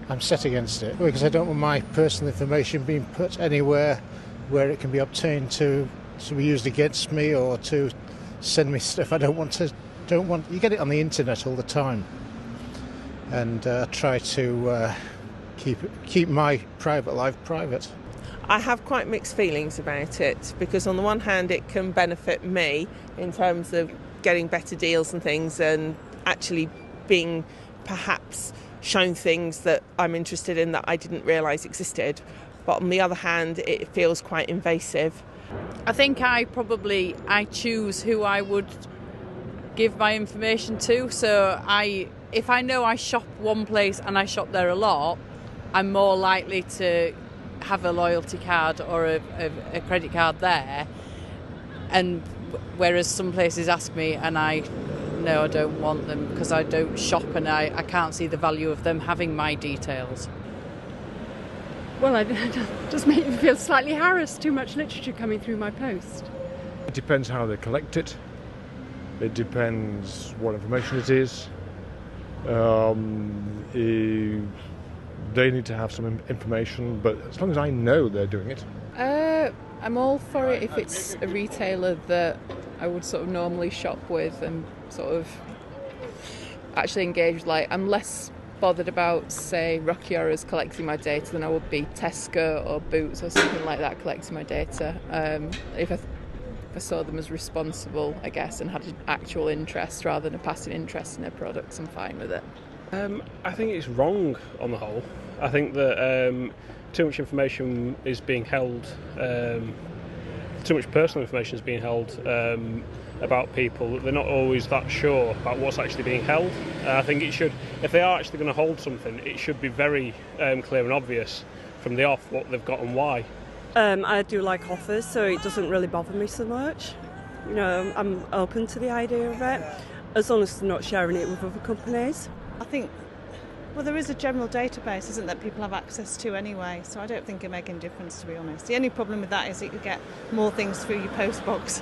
I'm set against it because I don't want my personal information being put anywhere where it can be obtained to be used against me or to send me stuff I don't want. You get it on the internet all the time, and try to keep my private life private. I have quite mixed feelings about it because on the one hand it can benefit me in terms of getting better deals and things and actually being perhaps shown things that I'm interested in that I didn't realise existed. But on the other hand, it feels quite invasive. I think I choose who I would give my information to. So if I know I shop one place and I shop there a lot, I'm more likely to have a loyalty card or a credit card there. And whereas some places ask me and I don't want them because I don't shop and I can't see the value of them having my details. Well, it does make me feel slightly harassed, too much literature coming through my post. It depends how they collect it. It depends what information it is. They need to have some information, but as long as I know they're doing it. I'm all for it if it's a retailer that I would sort of normally shop with and sort of actually engage. Like, I'm less bothered about, say, Rocky Horrors collecting my data than I would be Tesco or Boots or something like that collecting my data. If I saw them as responsible, I guess, and had an actual interest rather than a passing interest in their products, I'm fine with it. I think it's wrong on the whole. I think that too much information is being held, too much personal information is being held about people. They're not always that sure about what's actually being held. I think it should, if they are actually going to hold something, it should be very clear and obvious from the off what they've got and why. I do like offers, so it doesn't really bother me so much. You know, I'm open to the idea of it, as long as they're not sharing it with other companies. I think, well, there is a general database, isn't that people have access to anyway, so I don't think it makes any difference, to be honest. The only problem with that is that you get more things through your post box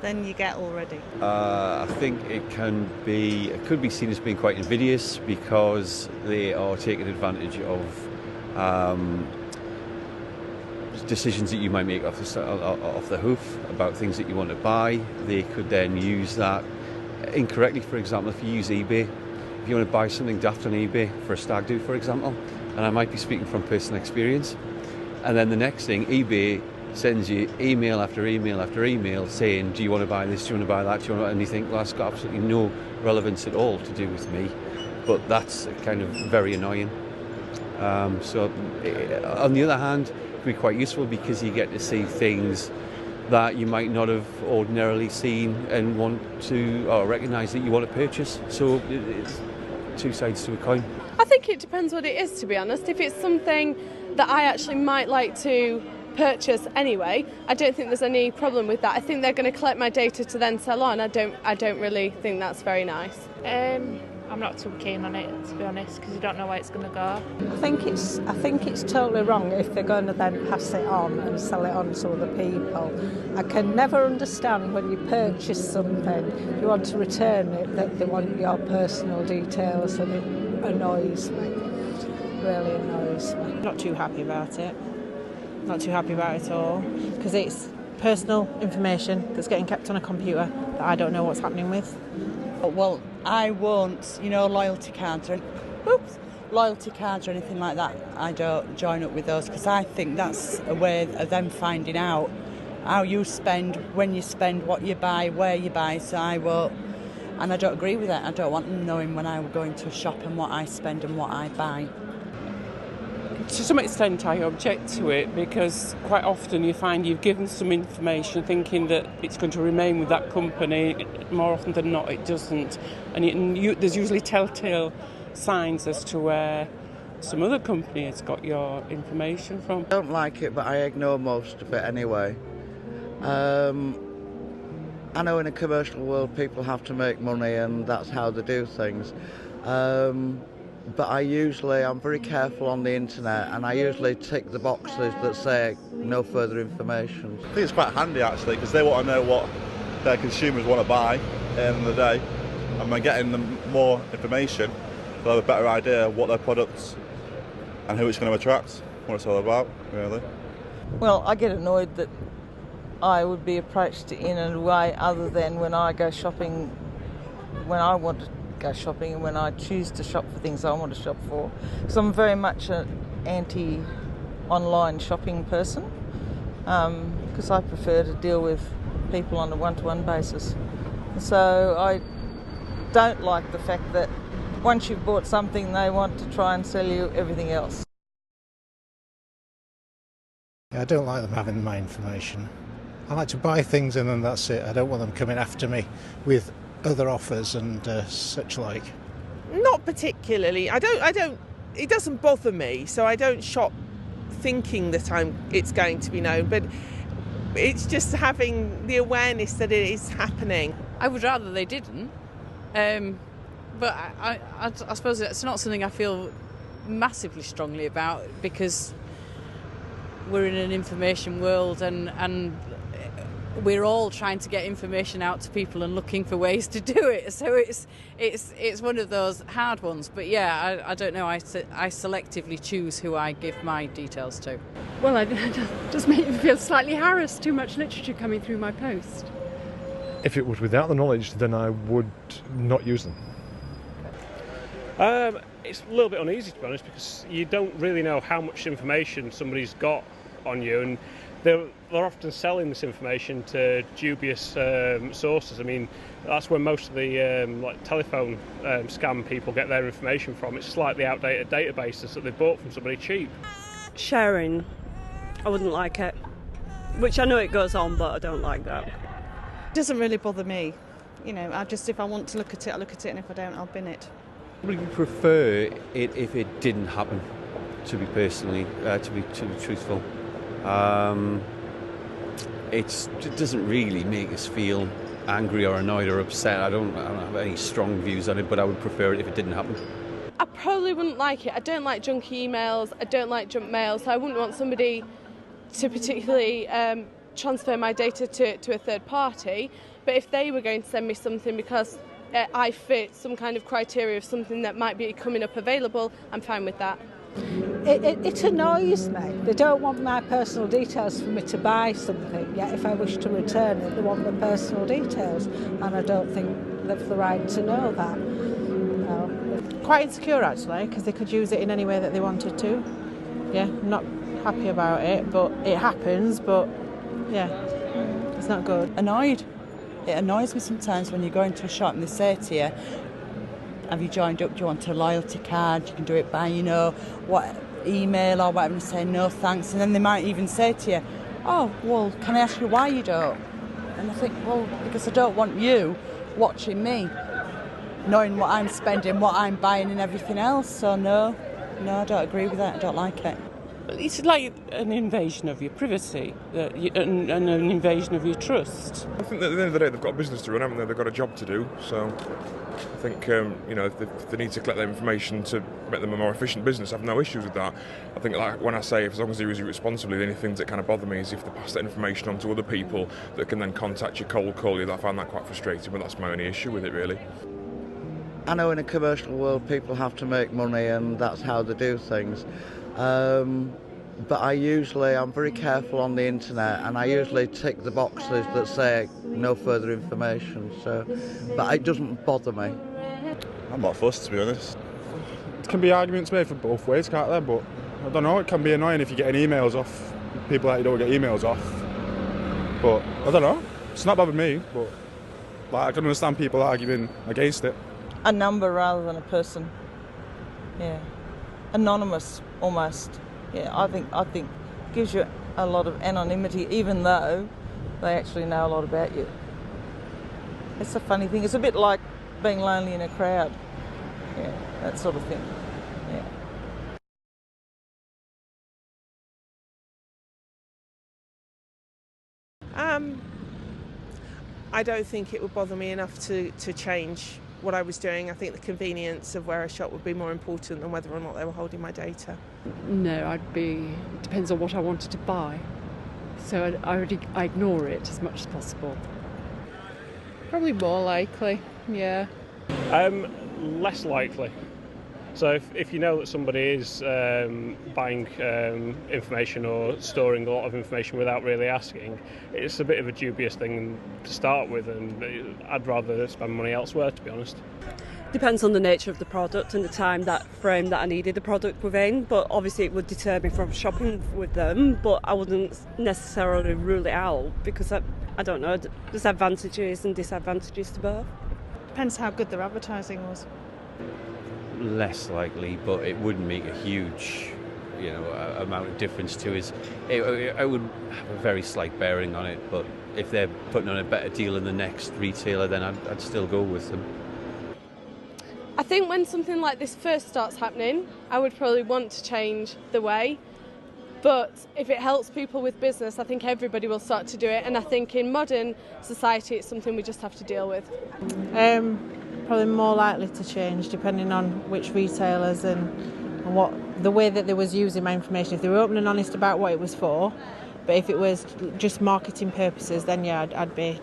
than you get already. I think it could be seen as being quite invidious because they are taking advantage of decisions that you might make off the hoof about things that you want to buy. They could then use that incorrectly. For example, if you use eBay, if you want to buy something daft on eBay for a stag do, for example, and I might be speaking from personal experience, and then the next thing, eBay sends you email after email after email saying, do you want to buy this, do you want to buy that, do you want to, and you think, well, that's got absolutely no relevance at all to do with me, but that's kind of very annoying. So on the other hand, it can be quite useful because you get to see things that you might not have ordinarily seen and want to, or recognise that you want to purchase. So it's two sides to a coin. I think it depends what it is, to be honest. If it's something that I actually might like to purchase anyway, I don't think there's any problem with that. I think they're going to collect my data to then sell on. I don't really think that's very nice. I'm not too keen on it, to be honest, because you don't know where it's going to go. I think it's totally wrong if they're going to then pass it on and sell it on to other people. I can never understand when you purchase something, you want to return it, that they want your personal details, and it annoys me. It really annoys me. Not too happy about it. Not too happy about it at all, because it's personal information that's getting kept on a computer that I don't know what's happening with. Well, I won't, loyalty cards or anything like that. I don't join up with those because I think that's a way of them finding out how you spend, when you spend, what you buy, where you buy. So I won't, and I don't agree with that. I don't want them knowing when I'm going to a shop and what I spend and what I buy. To some extent I object to it because quite often you find you've given some information thinking that it's going to remain with that company. More often than not it doesn't, and there's usually telltale signs as to where some other company has got your information from. I don't like it, but I ignore most of it anyway. I know in a commercial world people have to make money and that's how they do things. But I'm very careful on the internet, and I usually tick the boxes that say no further information. I think it's quite handy actually, because they want to know what their consumers want to buy at the end of the day, and by getting them more information, they'll have a better idea of what their products and who it's going to attract, what it's all about, really. Well, I get annoyed that I would be approached in a way other than when I go shopping, when I want to go shopping and when I choose to shop for things I want to shop for. Because I'm very much an anti-online shopping person, because I prefer to deal with people on a one-to-one basis. So I don't like the fact that once you've bought something, they want to try and sell you everything else. Yeah, I don't like them having my information. I like to buy things and then that's it. I don't want them coming after me with other offers and such like. Not particularly. I don't. It doesn't bother me, so I don't shop thinking that it's going to be known. But it's just having the awareness that it is happening. I would rather they didn't, but I suppose it's not something I feel massively strongly about, because we're in an information world and we're all trying to get information out to people and looking for ways to do it. So it's one of those hard ones. But yeah, I don't know. I selectively choose who I give my details to. Well, it does make me feel slightly harassed. Too much literature coming through my post. If it was without the knowledge, then I would not use them. It's a little bit uneasy, to be honest, because you don't really know how much information somebody's got on you, and they're often selling this information to dubious sources. I mean, that's where most of the like telephone scam people get their information from. It's slightly outdated databases that they bought from somebody cheap. Sharing, I wouldn't like it. Which I know it goes on, but I don't like that. It doesn't really bother me. You know, if I want to look at it, I look at it, and if I don't, I'll bin it. I would prefer it if it didn't happen, to be truthful. It doesn't really make us feel angry or annoyed or upset. I don't have any strong views on it, but I would prefer it if it didn't happen. I probably wouldn't like it. I don't like junky emails, I don't like junk mail, so I wouldn't want somebody to particularly transfer my data to a third party. But if they were going to send me something because I fit some kind of criteria of something that might be coming up available, I'm fine with that. It annoys me. They don't want my personal details for me to buy something, yet if I wish to return it, they want the personal details, and I don't think they've the right to know that. No. Quite insecure, actually, because they could use it in any way that they wanted to. Yeah, I'm not happy about it, but it happens, but yeah, it's not good. Annoyed. It annoys me sometimes when you go into a shop and they say to you, have you joined up, do you want a loyalty card? You can do it by, what email or whatever, and say no thanks. And then they might even say to you, oh, well, can I ask you why you don't? And I think, well, because I don't want you watching me, knowing what I'm spending, what I'm buying and everything else. So no, I don't agree with that. I don't like it. It's like an invasion of your privacy and an invasion of your trust. I think that at the end of the day they've got a business to run, haven't they? They've got a job to do. So I think if they need to collect that information to make them a more efficient business, I have no issues with that. I think like when I say as long as they use it responsibly, the only things that kind of bother me is if they pass that information on to other people that can then contact you, cold call you. I find that quite frustrating, but that's my only issue with it, really. I know in a commercial world people have to make money and that's how they do things. But I'm very careful on the internet, and I usually tick the boxes that say no further information, but it doesn't bother me. I'm not fussed, to be honest. It can be arguments made for both ways, can't there? But I don't know, it can be annoying if you're getting emails off people that you don't get emails off. But I don't know, it's not bothered me, but I can understand people arguing against it. A number rather than a person. Yeah. Anonymous, almost. Yeah, I think gives you a lot of anonymity, even though they actually know a lot about you. It's a funny thing. It's a bit like being lonely in a crowd. Yeah, that sort of thing. Yeah. I don't think it would bother me enough to change what I was doing. I think the convenience of where I shop would be more important than whether or not they were holding my data. No, depends on what I wanted to buy. So I ignore it as much as possible. Probably more likely, yeah. Less likely. So if you know that somebody is buying information or storing a lot of information without really asking, it's a bit of a dubious thing to start with, and I'd rather spend money elsewhere, to be honest. Depends on the nature of the product and the time that frame that I needed the product within, but obviously it would deter me from shopping with them, but I wouldn't necessarily rule it out because I don't know, there's advantages and disadvantages to both. Depends how good their advertising was. Less likely, but it wouldn't make a huge, amount of difference to us. It would have a very slight bearing on it, but if they're putting on a better deal than the next retailer, then I'd still go with them. I think when something like this first starts happening, I would probably want to change the way. But if it helps people with business, I think everybody will start to do it. And I think in modern society, it's something we just have to deal with. Probably more likely to change depending on which retailers and what the way that they was using my information. If they were open and honest about what it was for, but if it was just marketing purposes, then yeah, I'd be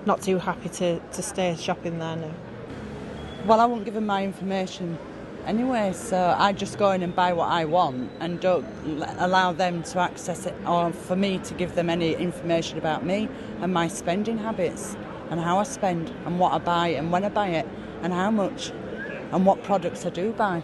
not too happy to stay shopping there now. Well, I won't give them my information anyway, so I just go in and buy what I want and don't allow them to access it or for me to give them any information about me and my spending habits and how I spend and what I buy and when I buy it and how much and what products I do buy.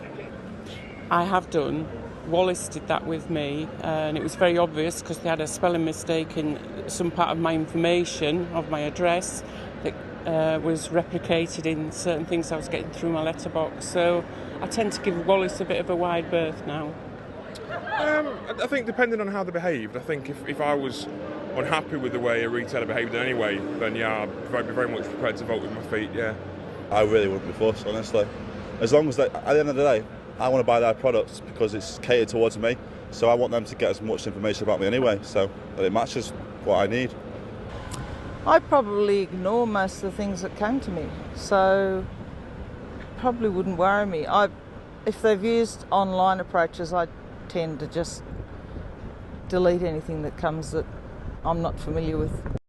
I have done. Wallace did that with me, and it was very obvious because they had a spelling mistake in some part of my information, of my address, that was replicated in certain things I was getting through my letterbox. So I tend to give Wallace a bit of a wide berth now. I think depending on how they behaved, I think if I was unhappy with the way a retailer behaved in any way, then yeah, I'd be very much prepared to vote with my feet, yeah. I really wouldn't be fussed, honestly. As long as at the end of the day, I want to buy their products because it's catered towards me, so I want them to get as much information about me anyway, so that it matches what I need. I probably ignore most of the things that came to me, so probably wouldn't worry me. If they've used online approaches, I tend to just delete anything that comes that I'm not familiar with.